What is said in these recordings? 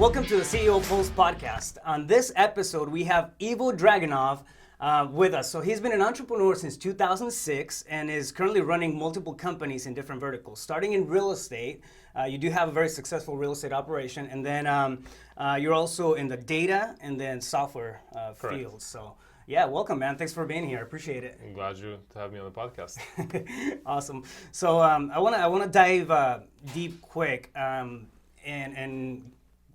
Welcome to the CEO Pulse podcast. On this episode, we have IVO DRAGINOV with us. So he's been an entrepreneur since 2006 and is currently running multiple companies in different verticals. Starting in real estate, you do have a very successful real estate operation, and then you're also in the data and then software fields. So yeah, welcome, man. Thanks for being here. I appreciate it. I'm glad you to have me on the podcast. Awesome. So I wanna dive deep quick and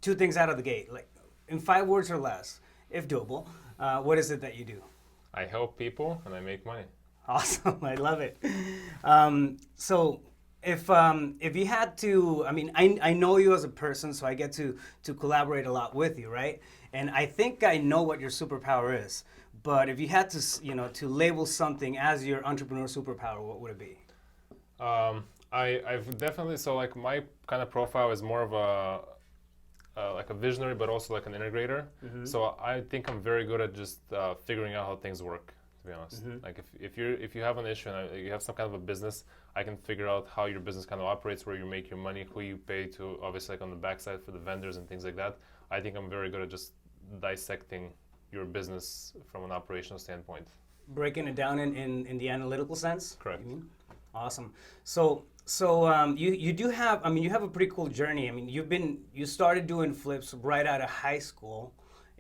two things out of the gate. Like in 5 words or less, if doable, what is it that you do? I help people and I make money. Awesome. I love it. So if you had to, I mean, I know you as a person, so I get to collaborate a lot with you, right? And I think I know what your superpower is. But if you had to, to label something as your entrepreneur superpower, what would it be? I've definitely, so like my kind of profile is more of like a visionary, but also like an integrator. Mm-hmm. So I think I'm very good at just figuring out how things work, to be honest. Mm-hmm. Like if you have an issue and you have some kind of a business, I can figure out how your business kind of operates, where you make your money, who you pay to, obviously like on the backside for the vendors and things like that. I think I'm very good at just dissecting your business from an operational standpoint. Breaking it down in the analytical sense? Correct. You mean? Awesome. So you do have, I mean, you have a pretty cool journey. I mean, you started doing flips right out of high school,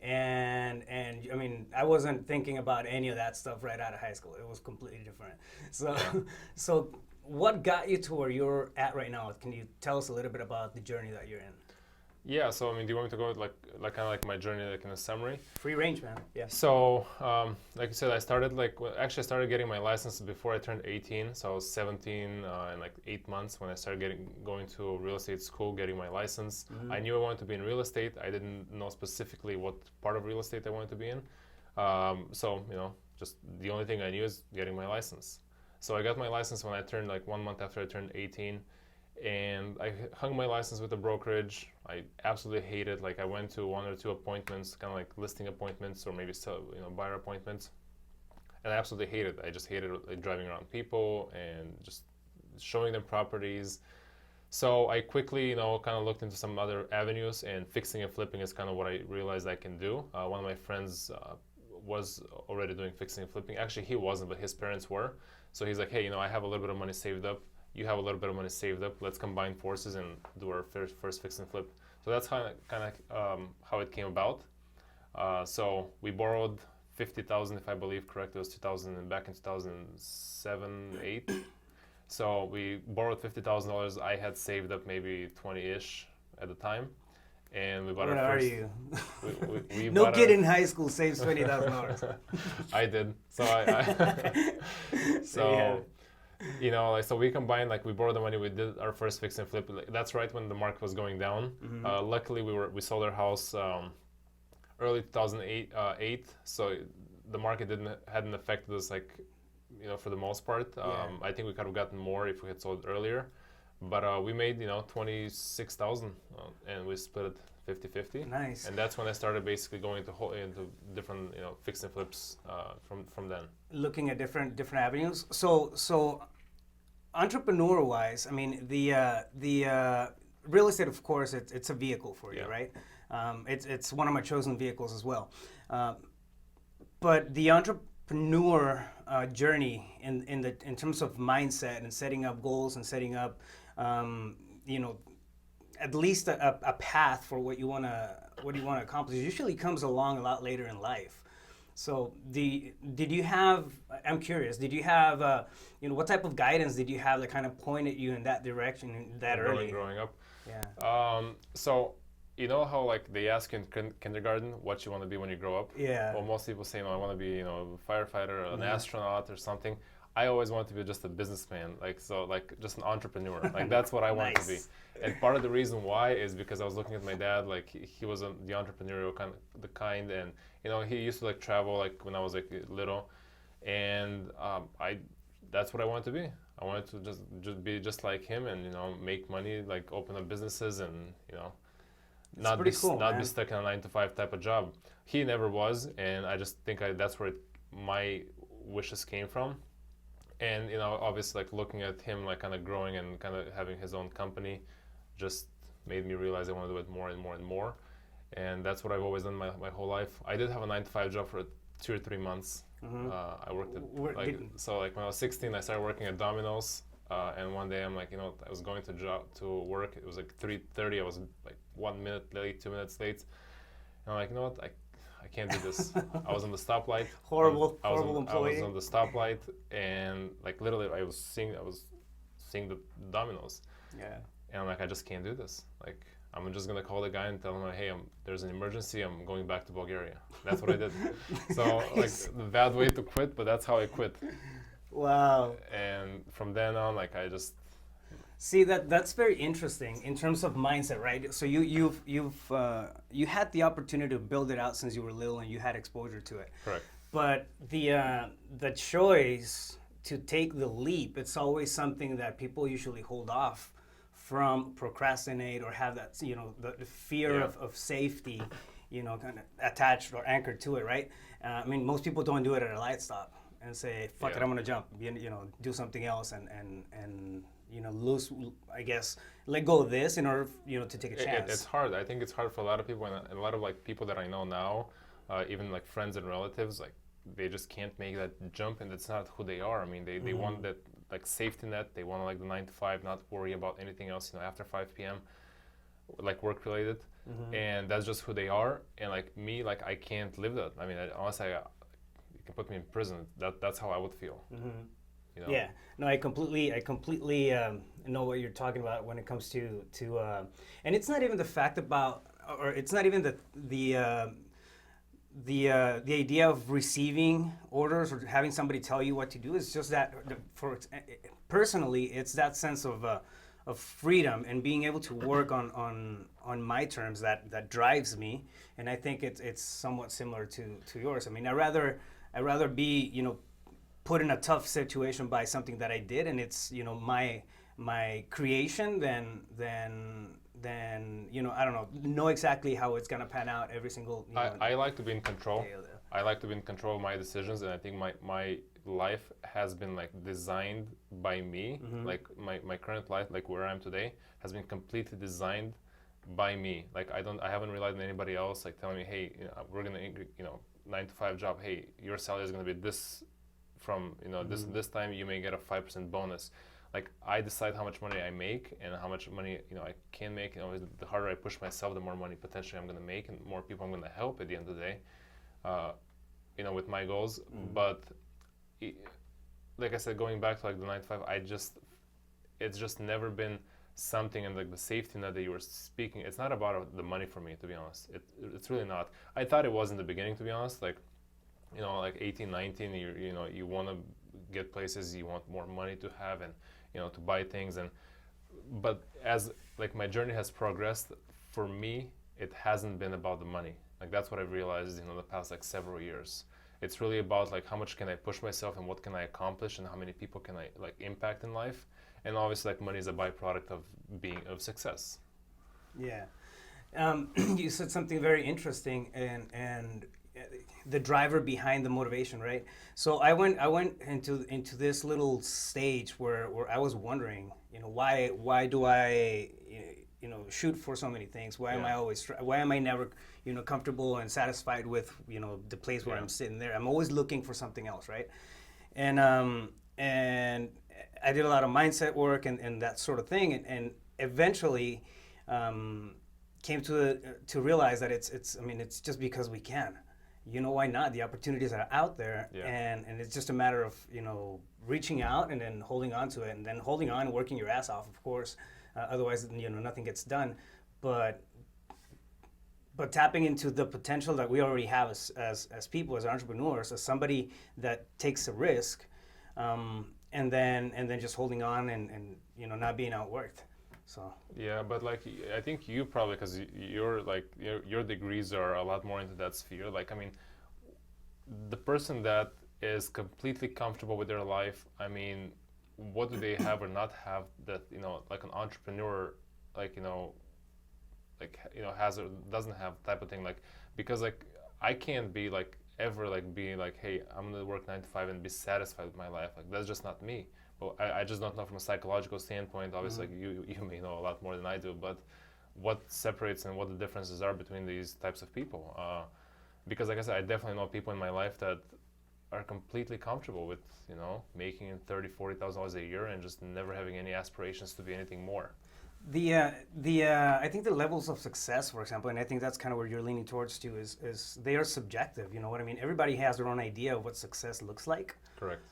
and I mean, I wasn't thinking about any of that stuff right out of high school. It was completely different. So so what got you to where you're at right now? Can you tell us a little bit about the journey that you're in? Yeah, so I mean, do you want me to go with like kind of like my journey, like in a summary? Free range, man. Yeah. So, like you said, I started I started getting my license before I turned 18. So I was 17 in like 8 months when I started going to a real estate school, getting my license. Mm-hmm. I knew I wanted to be in real estate. I didn't know specifically what part of real estate I wanted to be in. So just the only thing I knew is getting my license. So I got my license when I turned like 1 month after I turned 18. And I hung my license with a brokerage. I absolutely hated. Like I went to 1 or 2 appointments, kind of like listing appointments or maybe buyer appointments, and I absolutely hated it. I just hated like, driving around people and just showing them properties. So I quickly, kind of looked into some other avenues, and fixing and flipping is kind of what I realized I can do. One of my friends was already doing fixing and flipping. Actually, he wasn't, but his parents were. So he's like, hey, I have a little bit of money saved up. You have a little bit of money saved up. Let's combine forces and do our first fix and flip. So that's how it came about. So we borrowed $50,000, if I believe correct. It was back in 2007, 8. So we borrowed $50,000. I had saved up maybe 20-ish at the time, and we bought our first. Where are you? we no kid in high school saves $20,000. I did. So so we combined, like we borrowed the money, we did our first fix and flip. That's right when the market was going down. Mm-hmm. Luckily, we sold our house early 2008, so the market hadn't affected us for the most part. I think we could have gotten more if we had sold earlier, but we made 26,000 and we split it 50-50. Nice. And that's when I started basically going into different fix and flips from then. Looking at different avenues. So entrepreneur wise, I mean the real estate, of course, it's a vehicle for you, right? It's one of my chosen vehicles as well. But the entrepreneur journey in terms of mindset and setting up goals and setting up at least a path for what you want to accomplish usually comes along a lot later in life. So I'm curious, did you have what type of guidance did you have that kind of pointed you in that direction that early? Growing up? Yeah. So how like they ask you in kindergarten what you want to be when you grow up? Yeah. Well, most people say, I want to be a firefighter or an astronaut or something. I always wanted to be just a businessman, just an entrepreneur. Like that's what I wanted to be. And part of the reason why is because I was looking at my dad, like he was the entrepreneurial kind, and he used to like travel like when I was like little, and that's what I wanted to be. I wanted to just be just like him, and make money, like open up businesses, and not be stuck in a 9-to-5 type of job. He never was, and I just think that's where my wishes came from. And obviously, like looking at him, like kind of growing and kind of having his own company, just made me realize I want to do it more and more and more. and that's what I've always done my whole life. I did have a 9 to 5 job for 2 or 3 months. I worked at like when I was 16, I started working at Domino's, and one day I'm like, I was going to work. It was like 3:30. I was like 1 minute late, 2 minutes late, and I'm like, I can't do this. I was on the stoplight. Horrible I employee. was on the stoplight, and like literally, I was seeing the Domino's. Yeah. And I'm like, I just can't do this. Like, I'm just gonna call the guy and tell him, hey, there's an emergency. I'm going back to Bulgaria. That's what I did. So like, the bad way to quit, but that's how I quit. Wow. And from then on, like, I just see that's very interesting in terms of mindset, right? So you had the opportunity to build it out since you were little, and you had exposure to it. correct. But the choice to take the leap, it's always something that people usually hold off from, procrastinate, or have that, the fear of safety, kind of attached or anchored to it, right? I mean, most people don't do it at a light stop and say, fuck it, I'm gonna jump, do something else and lose, I guess, let go of this in order, to take a chance. It's hard. I think it's hard for a lot of people, and a lot of like people that I know now, even like friends and relatives, like they just can't make that jump, and that's not who they are. I mean, they want that like safety net. They want like the 9 to 5, not worry about anything else, after 5 p.m. like work related, and that's just who they are. And like me, like I can't live that. I mean, honestly, you can put me in prison. That's how I would feel. Yeah, no, I completely know what you're talking about when it comes to and it's not even the fact about, or it's not even the idea of receiving orders or having somebody tell you what to do. It's just that personally, it's that sense of freedom and being able to work on my terms that drives me, and I think it's somewhat similar to yours. I mean, I rather be put in a tough situation by something that I did, and it's my creation, than I don't know exactly how it's gonna pan out every single. I like to be in control. I like to be in control of my decisions, and I think my life has been like designed by me. Like my current life, like where I am today, has been completely designed by me. Like I haven't relied on anybody else, like telling me, hey, we're gonna 9 to 5 job. Hey, your salary is gonna be this. From this time you may get a 5% bonus. Like I decide how much money I make and how much money I can make. The harder I push myself, the more money potentially I'm going to make, and more people I'm going to help at the end of the day. With my goals. But like I said, going back to like the 9 to 5, it's just never been something. And like the safety net that you were speaking, it's not about the money for me, to be honest. It's really not. I thought it was in the beginning, to be honest. Like like 18, 19, you want to get places, you want more money to have, and to buy things, but as like my journey has progressed, for me it hasn't been about the money. Like that's what I've realized the past like several years. It's really about like how much can I push myself and what can I accomplish and how many people can I like impact in life, and obviously like money is a byproduct of success. Yeah. You said something very interesting, and the driver behind the motivation, right? So I went into this little stage where I was wondering, why do I shoot for so many things? Why am I never comfortable and satisfied with the place where I'm sitting there? I'm always looking for something else, right? And I did a lot of mindset work and that sort of thing, and eventually came to realize that it's just because we can. Why not? The opportunities are out there, and it's just a matter of reaching out and then holding on to it, and then holding on and working your ass off, of course. Otherwise, nothing gets done. But tapping into the potential that we already have as people, as entrepreneurs, as somebody that takes a risk, and then just holding on and not being outworked. So yeah, but like I think you probably, because your degrees are a lot more into that sphere. Like I mean, the person that is completely comfortable with their life, I mean, what do they have or not have that like an entrepreneur has or doesn't have type of thing? Like because like I can't be like ever like being like, hey, I'm gonna work 9 to 5 and be satisfied with my life. Like that's just not me. Well, I just don't know from a psychological standpoint. Obviously, like you may know a lot more than I do, but what separates and what the differences are between these types of people. Because like I said, I definitely know people in my life that are completely comfortable with, making $30,000-$40,000 a year and just never having any aspirations to be anything more. I think the levels of success, for example, and I think that's kind of where you're leaning towards too, is they are subjective. You know what I mean? Everybody has their own idea of what success looks like. Correct.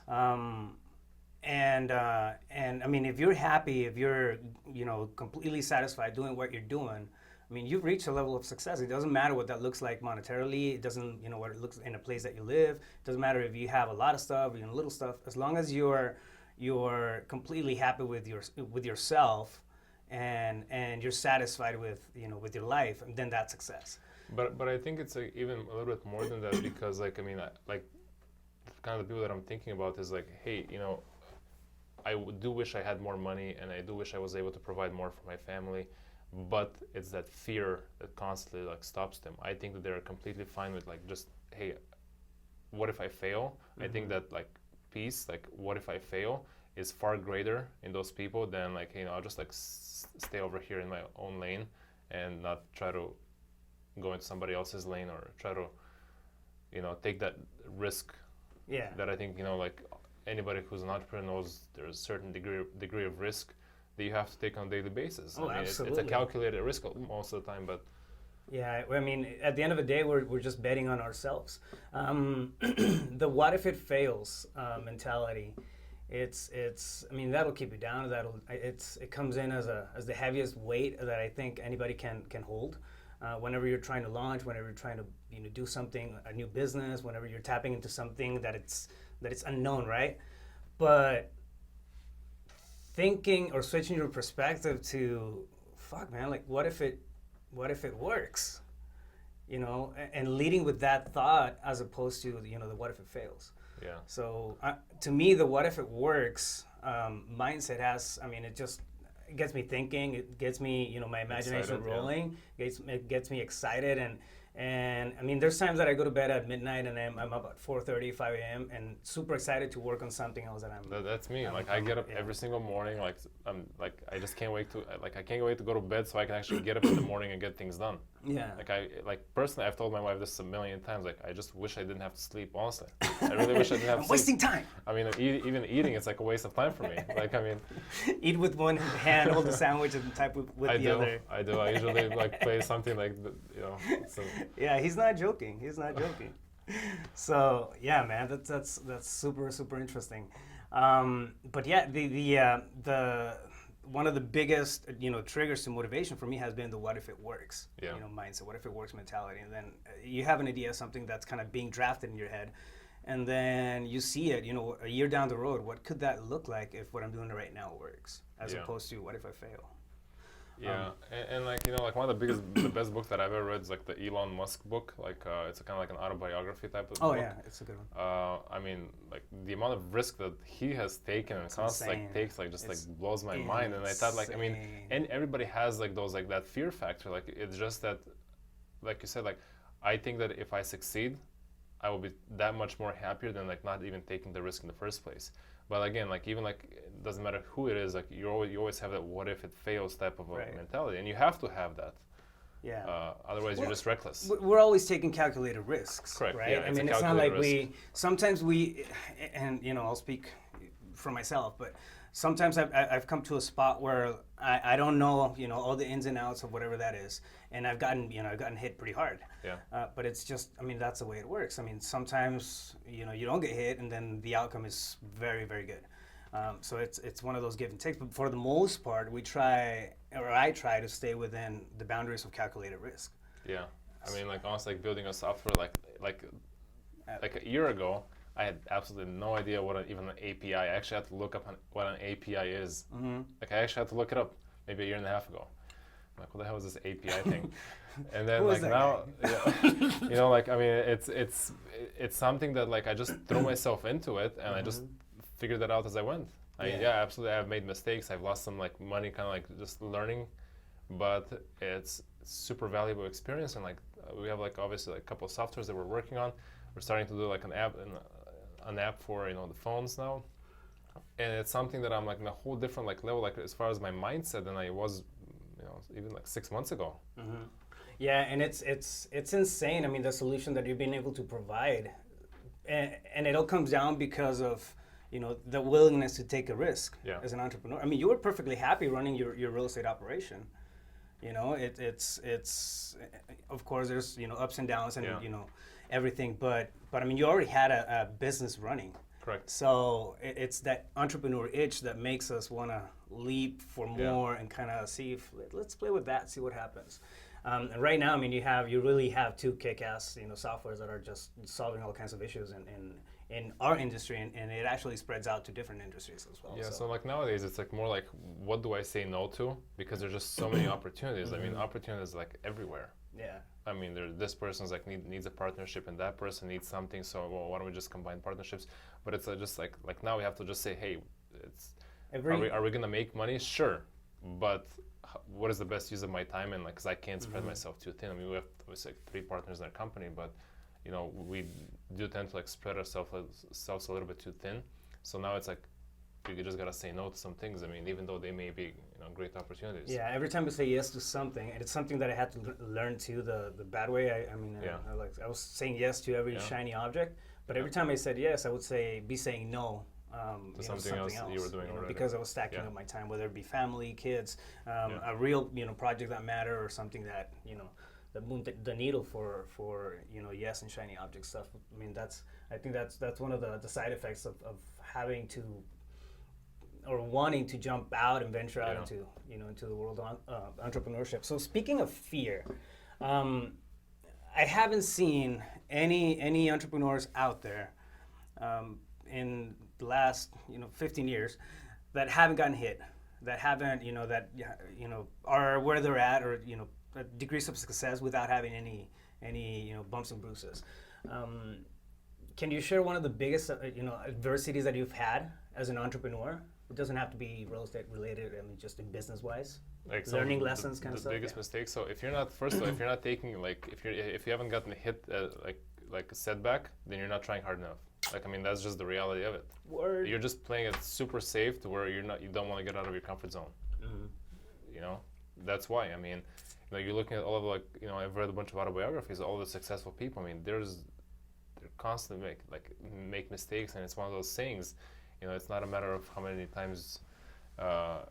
And I mean, if you're happy, if you're, completely satisfied doing what you're doing, I mean, you've reached a level of success. It doesn't matter what that looks like monetarily. It doesn't, what it looks in a place that you live. It doesn't matter if you have a lot of stuff, little stuff. As long as you're completely happy with yourself, and you're satisfied with with your life, and then that's success. But I think it's even a little bit more than that, because like kind of the people that I'm thinking about is like, hey, do wish I had more money, and I do wish I was able to provide more for my family, but it's that fear that constantly like stops them. I think that they're completely fine with like, just, hey, what if I fail? Mm-hmm. I think that like peace, like what if I fail, is far greater in those people than like, I'll just like stay over here in my own lane and not try to go into somebody else's lane, or try to take that risk. Yeah. That I think like anybody who's an entrepreneur knows there's a certain degree of risk that you have to take on a daily basis. Oh, I mean, absolutely. It's a calculated risk most of the time, but yeah, I mean, at the end of the day, we're just betting on ourselves. The what if it fails mentality, it's I mean, that'll keep you down. It comes in as the heaviest weight that I think anybody can hold. Whenever you're trying to launch, whenever you're trying to do something, a new business, whenever you're tapping into something that it's unknown, right? But thinking or switching your perspective to, fuck man, like what if it works, and leading with that thought as opposed to the what if it fails. Yeah. So to me, the what if it works mindset it gets me thinking. It gets me, my imagination excited, rolling. Yeah. It gets me excited, and I mean, there's times that I go to bed at midnight and I'm up at 4:30, 5 a.m. and super excited to work on something else that That's me. I get up every single morning. I just can't wait to go to bed so I can actually get up in the morning and get things done. Yeah. Personally, I've told my wife this a million times. I just wish I didn't have to sleep. Honestly, I really wish I didn't have to sleep. Wasting time. I mean, even eating, it's like a waste of time for me. Eat with one hand, hold the sandwich, and type with the other. I do. I usually play something like So. Yeah, he's not joking. So yeah, man, that's super interesting. But yeah, the one of the biggest triggers to motivation for me has been the what if it works mindset, what if it works mentality, and then you have an idea of something that's kind of being drafted in your head, and then you see it a year down the road. What could that look like if what I'm doing right now works, as opposed to what if I fail? Yeah, and one of the best books that I've ever read is like the Elon Musk book. It's kind of like an autobiography type of book. Oh yeah, it's a good one. I mean, the amount of risk that he has taken and constantly takes blows my mind. And I thought and everybody has that fear factor. It's just that, like you said, I think that if I succeed, I will be that much more happier than not even taking the risk in the first place. But again, it doesn't matter who it is. You always have that what if it fails type of a mentality, and you have to have that. Yeah. Otherwise, you're just reckless. We're always taking calculated risks. Correct. Right. Yeah, I mean, it's not like sometimes I'll speak for myself, but sometimes I've come to a spot where I don't know all the ins and outs of whatever that is, and I've gotten hit pretty hard. Yeah. But it's just, that's the way it works. I mean, sometimes you don't get hit, and then the outcome is very, very good. So it's one of those give and takes. But for the most part, I try to stay within the boundaries of calculated risk. Yeah. I mean, honestly, building a software like a year ago, I had absolutely no idea what even an API. I actually had to look up what an API is. Mm-hmm. I actually had to look it up maybe a year and a half ago. I'm like, what the hell is this API thing? And then now, it's something that I just threw myself into it, and I just figured that out as I went. Absolutely, I've made mistakes. I've lost some money, kind of just learning, but it's super valuable experience. And we have obviously a couple of softwares that we're working on. We're starting to do an app for the phones now, and it's something that I'm in a whole different level as far as my mindset than I was even like 6 months ago. Mm-hmm. Yeah, and it's insane. I mean, the solution that you've been able to provide, and it all comes down because of the willingness to take a risk as an entrepreneur. I mean, you were perfectly happy running your real estate operation. It's of course there's ups and downs and everything, but I mean you already had a business running. Correct. So it's that entrepreneur itch that makes us want to leap for more and kind of see if let's play with that, see what happens. And right now, I mean, you really have two kick-ass softwares that are just solving all kinds of issues in our industry, and it actually spreads out to different industries as well. Yeah, so like nowadays it's like more like what do I say no to, because there's just so many opportunities. I mean, opportunities like everywhere. Yeah. I mean, this person's like needs a partnership, and that person needs something. So why don't we just combine partnerships? But it's just like now we have to just say, hey, are we gonna make money? Sure, but what is the best use of my time? And like, because I can't spread myself too thin. I mean, we have obviously like 3 partners in our company, but we do tend to like spread ourselves a little bit too thin. So now it's like you just gotta say no to some things. I mean, even though they may be great opportunities. Yeah, every time you say yes to something, and it's something that I had to learn too the bad way. I was saying yes to every shiny object, but every time I said yes, I would be saying no. To something else you were doing already. Because I was stacking up my time, whether it be family, kids, a real project that matter, or something that that moved the needle for yes and shiny object stuff. I mean, I think that's one of the side effects of having to or wanting to jump out and venture out into the world of entrepreneurship. So speaking of fear, I haven't seen any entrepreneurs out there in the last 15 years that haven't gotten hit, that haven't are where they're at, or degrees of success without having any bumps and bruises. Can you share one of the biggest adversities that you've had as an entrepreneur? It doesn't have to be real estate related. I mean, just in business wise, like learning lessons, kind of stuff. The biggest mistake. So if you're not if you're not taking if you haven't gotten hit like a setback, then you're not trying hard enough. Like, I mean, that's just the reality of it. Word. You're just playing it super safe to where you don't want to get out of your comfort zone. That's why. I mean, you're looking at all of I've read a bunch of autobiographies, all the successful people. I mean, they're constantly make mistakes, and it's one of those sayings. It's not a matter of how many times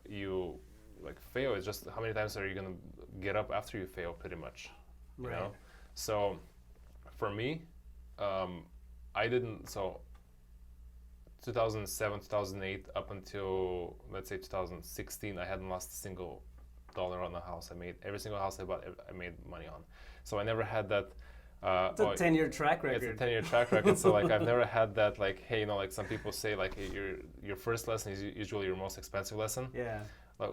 you fail. It's just how many times are you gonna get up after you fail, pretty much. Right. So for me, I didn't. So 2007, 2008, up until let's say 2016, I hadn't lost a single dollar on the house. I made every single house I bought. I made money on. So I never had that. It's a 10-year track record. It's a 10-year track record. So I've never had that hey, some people say hey, your first lesson is usually your most expensive lesson. Yeah.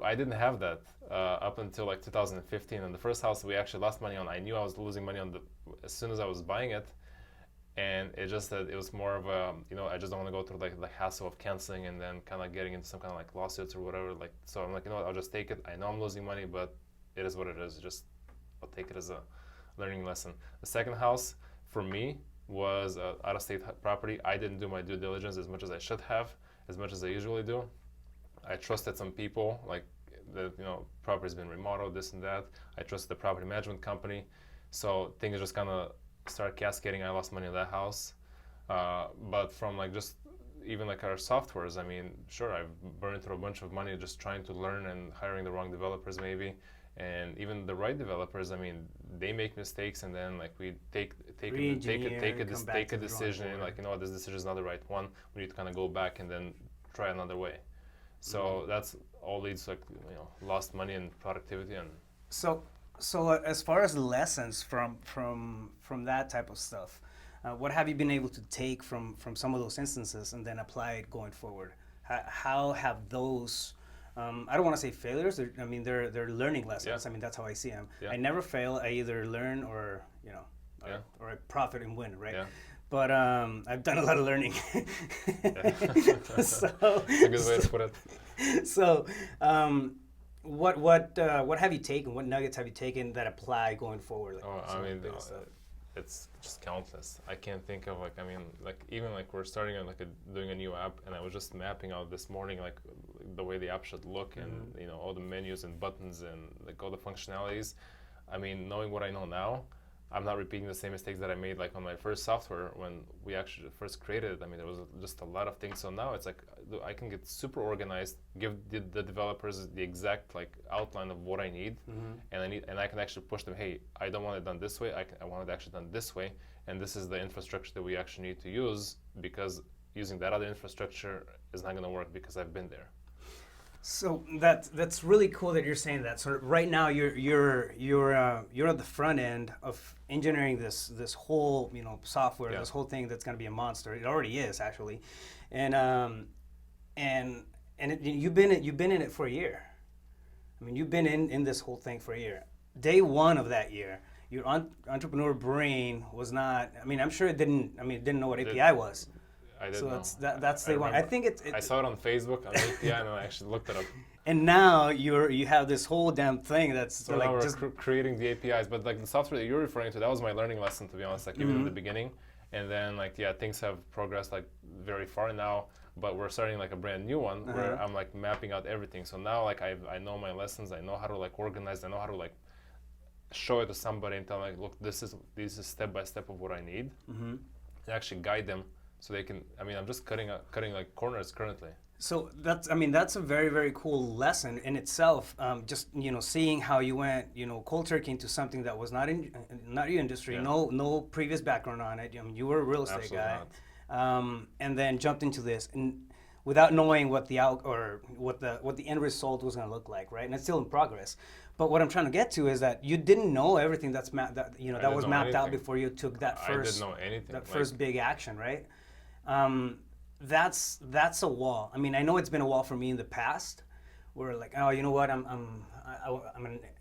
I didn't have that up until 2015. And the first house we actually lost money on, I knew I was losing money on as soon as I was buying it. And it just that it was more of a I just don't want to go through the hassle of canceling and then kind of getting into some kind of lawsuits or whatever. So I'm I'll just take it. I know I'm losing money, but it is what it is. I'll take it as a learning lesson. The second house for me was out-of-state property. I didn't do my due diligence as much as I should have, as much as I usually do. I trusted some people, the property's been remodeled, this and that. I trusted the property management company, so things just kind of started cascading. I lost money on that house, but from just even our softwares. I mean, sure, I've burned through a bunch of money just trying to learn and hiring the wrong developers maybe. And even the right developers, I mean, they make mistakes, and then we take a decision, and this decision is not the right one. We need to kind of go back and then try another way. So that's all leads to lost money and productivity. And so as far as lessons from that type of stuff, what have you been able to take from some of those instances and then apply it going forward? How have those I don't want to say failures. They're learning lessons. Yeah. I mean, that's how I see them. Yeah. I never fail. I either learn or or I profit and win, right? Yeah. But I've done a lot of learning. So a good way to put it. So what have you taken? What nuggets have you taken that apply going forward? it's just countless. I can't think of like, I mean, like even like we're starting on like doing a new app, and I was just mapping out this morning like the way the app should look, and you know, all the menus and buttons and like all the functionalities. I mean, knowing what I know now, I'm not repeating the same mistakes that I made like on my first software when we actually first created it. I mean, there was just a lot of things. So now it's like I can get super organized, give the developers the exact like outline of what I need, and I can actually push them. Hey, I don't want it done this way. I want it actually done this way, and this is the infrastructure that we actually need to use, because using that other infrastructure is not going to work because I've been there. So that's really cool that you're saying that. So right now you're at the front end of engineering this whole, you know, software, this whole thing that's going to be a monster. It already is actually, and you've been in it for a year. I mean, you've been in this whole thing for a year. Day one of that year, your entrepreneur brain was not. I mean, I'm sure it didn't know what API was. I didn't know. That's the one. I think I saw it on Facebook on API, and I actually looked it up. And now you have this whole damn thing that's so like now we're just creating the APIs. But like the software that you're referring to, that was my learning lesson, to be honest. Like even in the beginning, and then like things have progressed like very far now. But we're starting like a brand new one where I'm like mapping out everything. So now like I know my lessons. I know how to like organize. I know how to like show it to somebody and tell them like, look, this is step by step of what I need, and actually guide them. So they can. I mean, I'm just cutting like corners currently. So that's a very, very cool lesson in itself. Just, you know, seeing how you went, you know, cold turkey into something that was not your industry, no previous background on it. I mean, you were a real estate guy, and then jumped into this, and without knowing what the end result was going to look like, right? And it's still in progress. But what I'm trying to get to is that you didn't know everything that was mapped out before you took that first. I didn't know anything. That first big action, right? That's a wall. I mean, I know it's been a wall for me in the past, where like, oh, you know what, I'm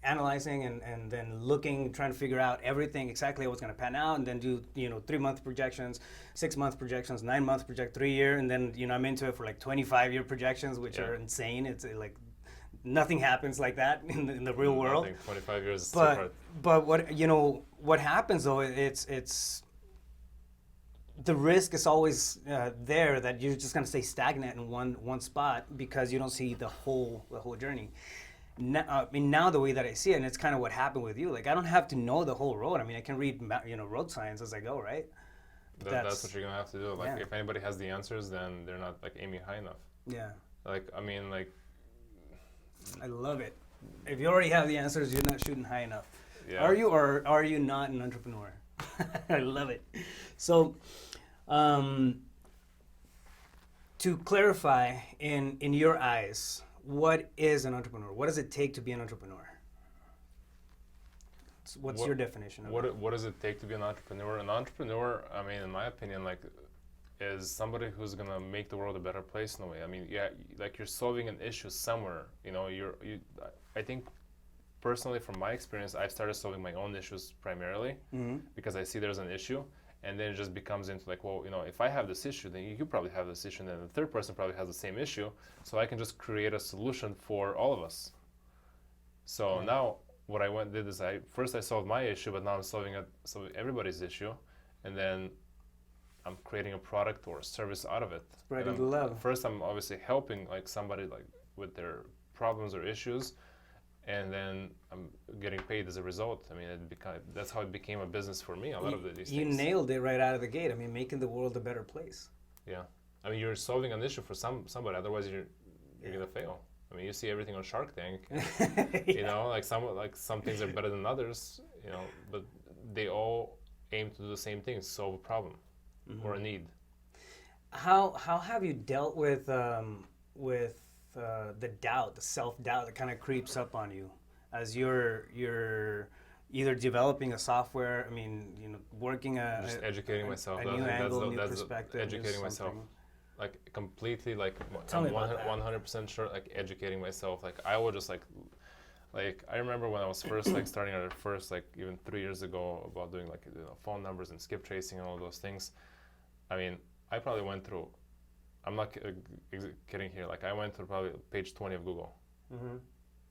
analyzing and then looking, trying to figure out everything exactly how it's going to pan out, and then do 3-month projections, 6-month projections, 9-month project, 3-year, and then I'm into it for like 25-year projections, which are insane. It's like nothing happens like that in the real world. 25 years is too hard. But what happens though, it's the risk is always there that you're just going to stay stagnant in one spot because you don't see the whole journey. Now the way that I see it, and it's kind of what happened with you. Like, I don't have to know the whole road. I mean, I can read road signs as I go, right? That's what you're gonna have to do. Like, if anybody has the answers, then they're not like aiming high enough. Yeah. Like, I mean, like. I love it. If you already have the answers, you're not shooting high enough. Yeah. Are you, or are you not an entrepreneur? I love it. So, to clarify, in your eyes, what is an entrepreneur? What does it take to be an entrepreneur? What's your definition of it? What does it take to be an entrepreneur? An entrepreneur, I mean, in my opinion, like, is somebody who's gonna make the world a better place in a way. I mean, like you're solving an issue somewhere. I think personally, from my experience, I've started solving my own issues primarily because I see there's an issue, and then it just becomes into like, well, if I have this issue, then you probably have this issue, and then the third person probably has the same issue, so I can just create a solution for all of us. So now what I did is I solved my issue, but now I'm solving everybody's issue, and then I'm creating a product or a service out of it. Spreading the love. First, I'm obviously helping like somebody like with their problems or issues, and then I'm getting paid as a result. I mean, that's how it became a business for me. A lot of these things. You nailed it right out of the gate. I mean, making the world a better place. Yeah, I mean, you're solving an issue for somebody. Otherwise, you're gonna fail. I mean, you see everything on Shark Tank. Like some things are better than others. But they all aim to do the same thing: solve a problem. Or a need. How have you dealt with the doubt, the self-doubt that kind of creeps up on you as you're either developing a software? I mean, working just educating myself. A new angle, new perspective. Educating myself, like completely, like I'm 100% sure, like educating myself. Like I will just like I remember when I was first like starting at first, like even 3 years ago, about doing like phone numbers and skip tracing and all those things. I mean, I probably went through, I'm not kidding here, like I went through probably page 20 of Google.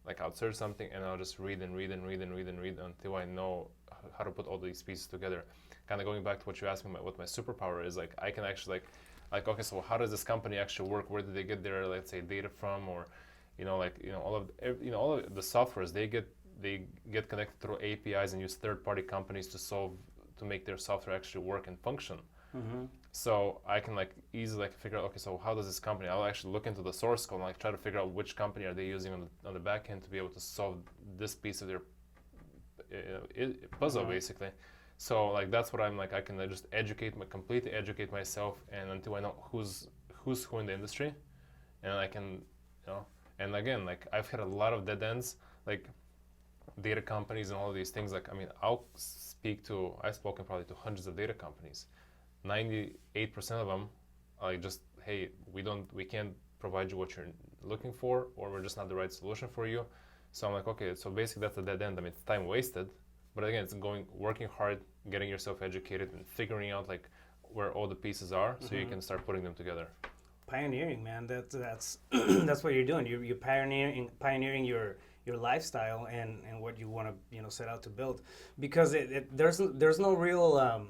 Like I'll search something and I'll just read and read and read and read and read until I know how to put all these pieces together. Kind of going back to what you asked me, what my superpower is, like I can actually okay, so how does this company actually work? Where did they get their, let's say, data from, or all of the softwares they get connected through APIs and use third-party companies to make their software actually work and function. Mm-hmm. So I can like easily like figure out, okay, so how does this company? I'll actually look into the source code and like try to figure out which company are they using on the back end to be able to solve this piece of their puzzle, basically. So like that's what I'm like. I can just completely educate myself, and until I know who's who in the industry, and I can, and again, like I've had a lot of dead ends, like data companies and all of these things. Like I mean, I've spoken probably to hundreds of data companies. 98% of them are like just, hey, we can't provide you what you're looking for, or we're just not the right solution for you. So I'm like, okay, so basically that's a dead end. I mean, it's time wasted, but again, it's working hard, getting yourself educated, and figuring out like where all the pieces are, so you can start putting them together. Pioneering, man. That's that's what you're doing. You're pioneering your lifestyle and what you want to set out to build, because there's no real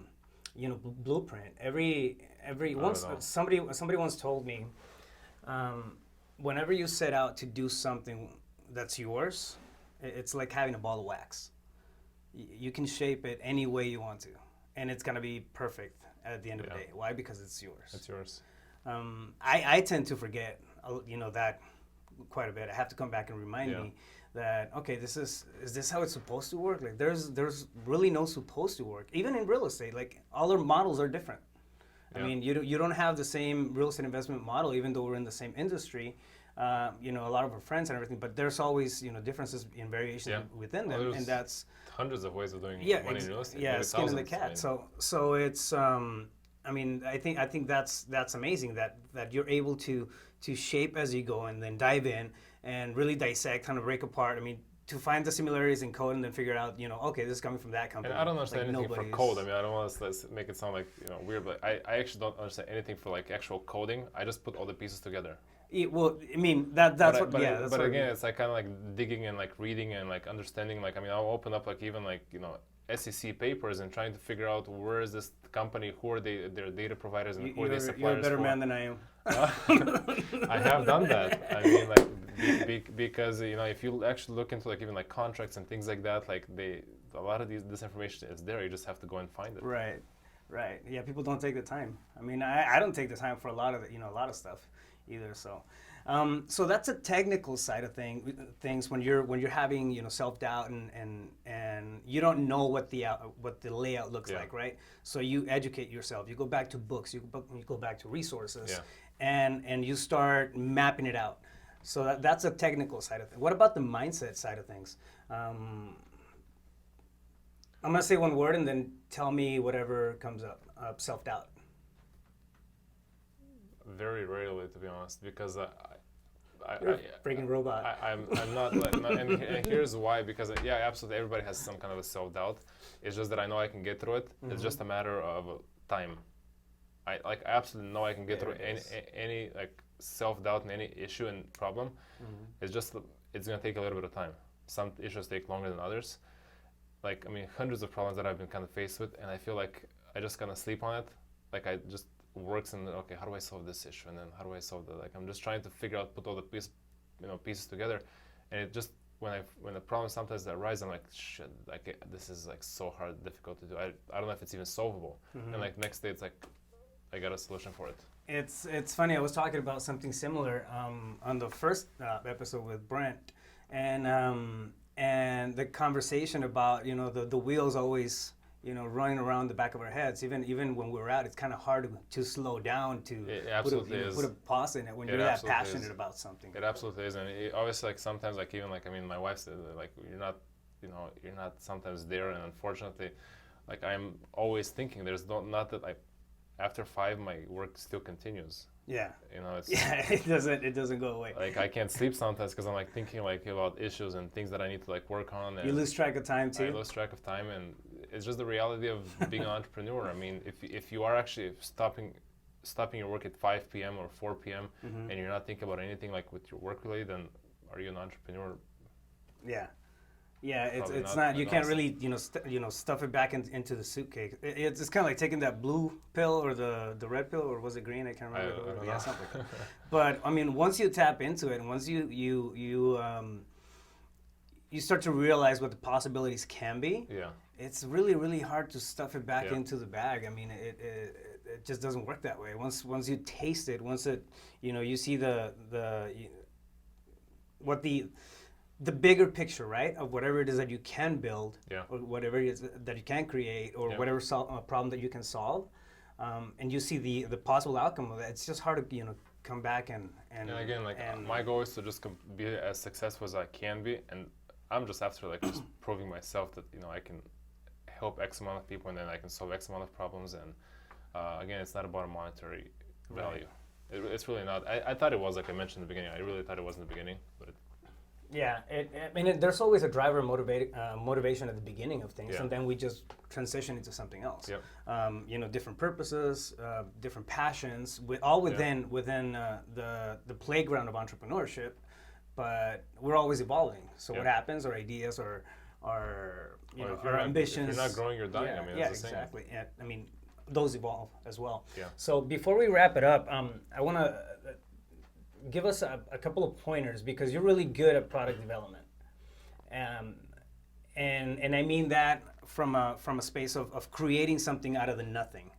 blueprint. Somebody once told me, whenever you set out to do something that's yours, it's like having a ball of wax. You can shape it any way you want to, and it's gonna be perfect at the end of the day. Why? Because it's yours. It's yours. I tend to forget, that quite a bit. I have to come back and remind me that, okay, is this how it's supposed to work? Like there's really no supposed to work. Even in real estate, like all our models are different. I mean, you don't have the same real estate investment model, even though we're in the same industry. A lot of our friends and everything, but there's always differences in variations within them, and that's hundreds of ways of doing money in real estate. Yeah, skin in the cat. So it's I mean, I think that's amazing that you're able to shape as you go and then dive in and really dissect, kind of break apart. I mean, to find the similarities in code and then figure out, okay, this is coming from that company. And I don't understand anything for code. I mean, I don't want to make it sound like weird, but I actually don't understand anything for like actual coding. I just put all the pieces together. Well, I mean, that's what. But again, it's like kind of like digging and like reading and like understanding. Like I mean, I'll open up like even like SEC papers and trying to figure out where is this company, who are their data providers, and who are they suppliers for. You're a better man than I am. I have done that. I mean, like because if you actually look into like even like contracts and things like that, like a lot of this information is there. You just have to go and find it. Right. Yeah, people don't take the time. I mean, I don't take the time for a lot of a lot of stuff either. So, so that's a technical side of things when you're having self-doubt and you don't know what the layout looks like, right? So you educate yourself. You go back to books. You go back to resources, and you start mapping it out. So that's a technical side of things. What about the mindset side of things? I'm gonna say one word and then tell me whatever comes up. Self-doubt. Very rarely, to be honest, because You're a freaking robot. I'm not like, and here's why, because absolutely everybody has some kind of a self-doubt. It's just that I know I can get through it. It's just a matter of time. I absolutely know I can get through any like self-doubt and any issue and problem. It's gonna take a little bit of time. Some issues take longer than others. Like I mean, hundreds of problems that I've been kind of faced with, and I feel like I just kind of sleep on it. Like I just works and okay, how do I solve this issue, and then how do I solve that? Like I'm just trying to figure out, put all the pieces together, and it just when the problems sometimes arise, I'm like shit, like this is like so hard, difficult to do. I don't know if it's even solvable. And like next day, it's like I got a solution for it. It's funny. I was talking about something similar on the first episode with Brent, and the conversation about the wheels always running around the back of our heads. Even when we're out, it's kind of hard to slow down to put a pause in it when you're that passionate about something. It absolutely is, and obviously like sometimes like even like I mean my wife said like you're not sometimes there, and unfortunately, like I'm always thinking there's not that after 5 my work still continues. Yeah. It's it doesn't go away. Like I can't sleep sometimes because I'm like thinking like about issues and things that I need to like work on. And you lose track of time too. I lose track of time, and it's just the reality of being an entrepreneur. I mean, if you are actually stopping your work at 5 p.m. or 4 p.m. and you're not thinking about anything like with your work related, then are you an entrepreneur? Yeah. Yeah, Probably it's not not. You can't awesome. really stuff it back into the suitcase. It's kind of like taking that blue pill or the red pill, or was it green? I can't I remember. don't Yeah, know. something like that. But I mean, once you tap into it, and once you start to realize what the possibilities can be, Yeah. it's really really hard to stuff it back Yeah. into the bag. I mean, it just doesn't work that way. Once you taste it, once it you see what the bigger picture, right, of whatever it is that you can build, Yeah. or whatever it is that you can create, or Yeah. whatever problem that you can solve, and you see the possible outcome of it. It's just hard to come back and And again, like and my goal is to just be as successful as I can be, and I'm just after like just proving myself that I can help X amount of people, and then I can solve X amount of problems. And again, it's not about a monetary value. It's really not. I thought it was, like I mentioned in the beginning. I really thought it was in the beginning, but yeah, there's always a driver motivation at the beginning of things, Yeah. and then we just transition into something else. Yep. Different purposes, different passions, all within the playground of entrepreneurship. But we're always evolving. So what Yeah. happens? Our ideas, our Well, if our ambitions. If you're not growing, you're dying. Yeah, I mean, yeah, it's the same. exactly. And I mean, those evolve as well. Yeah. So before we wrap it up, I want to give us a couple of pointers, because you're really good at product development, and I mean that from a space of creating something out of the nothing.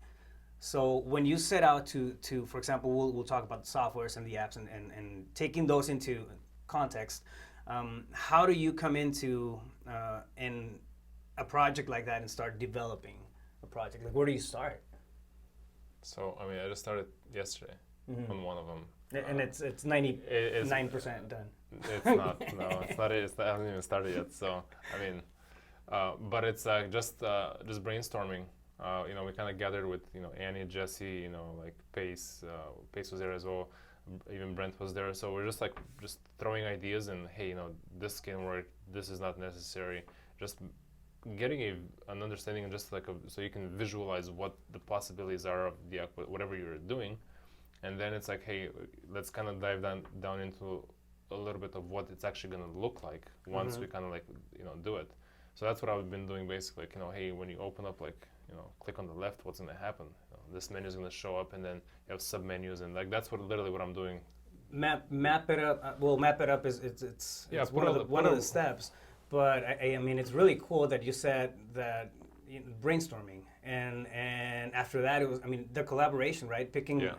So when you set out to for example, we'll talk about the softwares and the apps and taking those into context, how do you come into in a project like that and start developing a project? Like, where do you start? So I mean, I just started yesterday on one of them. And it's 99% done. It's not. No, it's not. I haven't even started yet. So I mean, but it's just brainstorming. We kind of gathered with Annie, Jesse, like Pace. Pace was there as well. Even Brent was there. So we're just throwing ideas, and hey, this can work. This is not necessary. Just getting an understanding, and so you can visualize what the possibilities are of whatever you're doing. And then it's like, hey, let's kind of dive down into a little bit of what it's actually going to look like once we kind of do it. So that's what I've been doing basically. Hey, when you open up, click on the left, what's going to happen? This menu is going to show up, and then you have sub menus, and that's literally what I'm doing. Map it up. Well, map it up it's one of the steps. But I mean, it's really cool that you said that brainstorming, and after that it was, I mean, the collaboration, right? Picking.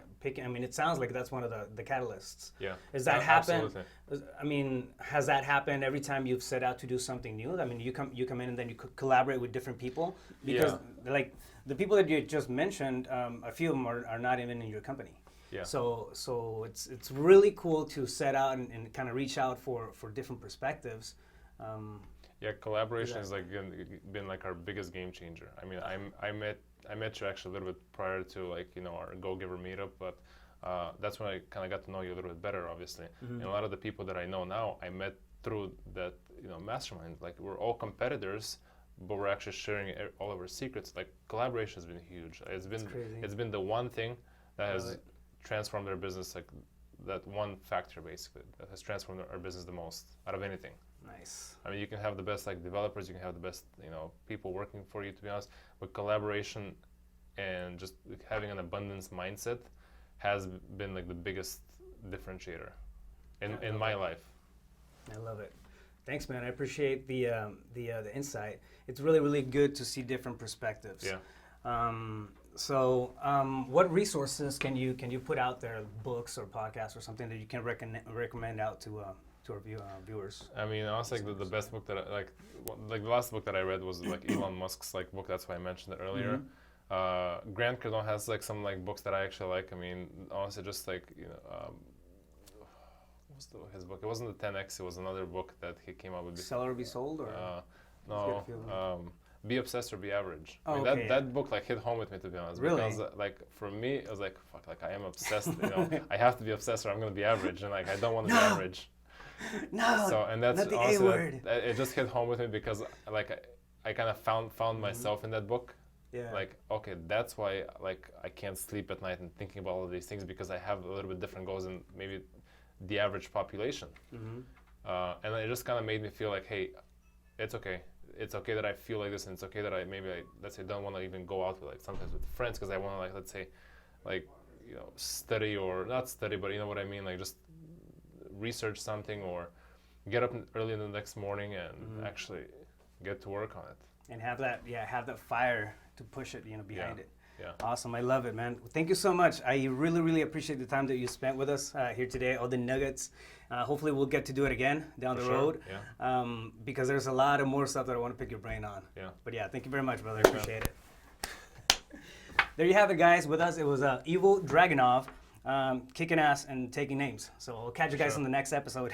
I mean, it sounds like that's one of the catalysts. Yeah. Does that happen? Absolutely. I mean, has that happened every time you've set out to do something new? I mean, you come in and then you collaborate with different people, because like the people that you just mentioned, a few of them are not even in your company. Yeah. So it's really cool to set out and kind of reach out for different perspectives. Collaboration has been like our biggest game changer. I mean, I met you actually a little bit prior to our Go Giver meetup, but that's when I kind of got to know you a little bit better, obviously. And a lot of the people that I know now, I met through that mastermind. Like, we're all competitors, but we're actually sharing all of our secrets. Like, collaboration has been huge. It's been the one thing that has transformed our business, like that one factor basically that has transformed our business the most out of anything. Nice. I mean, you can have the best developers, you can have the best people working for you, to be honest, but collaboration and just having an abundance mindset has been the biggest differentiator in my life. I love it. Thanks, man. I appreciate the insight. It's really, really good to see different perspectives. Yeah. What resources can you put out there, books or podcasts or something that you can recommend out to our viewers? I mean, honestly, the best book that the last book that I read was Elon Musk's book. That's why I mentioned it earlier. Grant Cardone has some books that I actually like. I mean, honestly, just what was his book? It wasn't the 10X. It was another book that he came up with. Sell or Be Sold, or no. Be Obsessed or Be Average. Oh, I mean, that book hit home with me, to be honest. Really? Because for me, it was fuck, I am obsessed. I have to be obsessed or I'm gonna be average, and I don't want to be average. No. So, and that's not the honestly, A word. it just hit home with me because I kind of found myself in that book. Yeah. Okay, that's why I can't sleep at night and thinking about all of these things, because I have a little bit different goals than maybe the average population. And it just kind of made me feel hey, it's okay. It's okay that I feel like this, and it's okay that let's say, don't want to even go out with, like, sometimes with friends, because I want to, like, let's say, like, study, or not study, but you know what I mean, like, just research something, or get up early in the next morning and actually get to work on it. And have that fire to push it, behind it. Yeah. Awesome. I love it, man. Thank you so much. I really, really appreciate the time that you spent with us here today, all the nuggets. Hopefully we'll get to do it again down the road. Yeah. Because there's a lot of more stuff that I want to pick your brain on. Yeah. But yeah, thank you very much, brother. I appreciate it. There you have it, guys. With us, it was IVO DRAGINOV, kicking ass and taking names. So we'll catch you guys in the next episode.